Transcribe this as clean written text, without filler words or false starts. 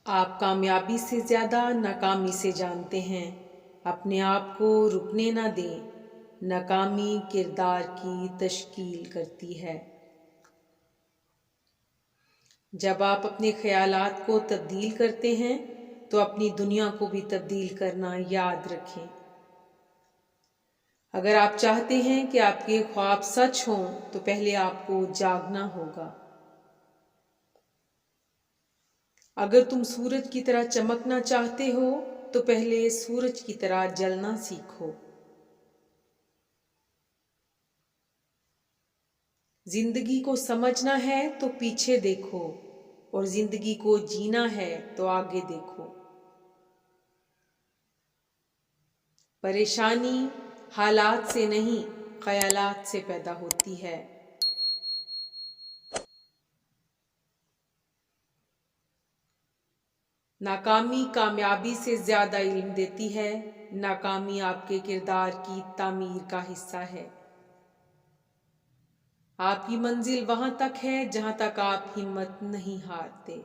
آپ کامیابی سے زیادہ ناکامی سے جانتے ہیں۔ اپنے آپ کو رکنے نہ دیں۔ ناکامی کردار کی تشکیل کرتی ہے۔ جب آپ اپنے خیالات کو تبدیل کرتے ہیں تو اپنی دنیا کو بھی تبدیل کرنا یاد رکھیں۔ اگر آپ چاہتے ہیں کہ آپ کے خواب سچ ہوں تو پہلے آپ کو جاگنا ہوگا۔ اگر تم سورج کی طرح چمکنا چاہتے ہو تو پہلے سورج کی طرح جلنا سیکھو۔ زندگی کو سمجھنا ہے تو پیچھے دیکھو، اور زندگی کو جینا ہے تو آگے دیکھو۔ پریشانی حالات سے نہیں، خیالات سے پیدا ہوتی ہے۔ ناکامی کامیابی سے زیادہ علم دیتی ہے۔ ناکامی آپ کے کردار کی تعمیر کا حصہ ہے۔ آپ کی منزل وہاں تک ہے جہاں تک آپ ہمت نہیں ہارتے۔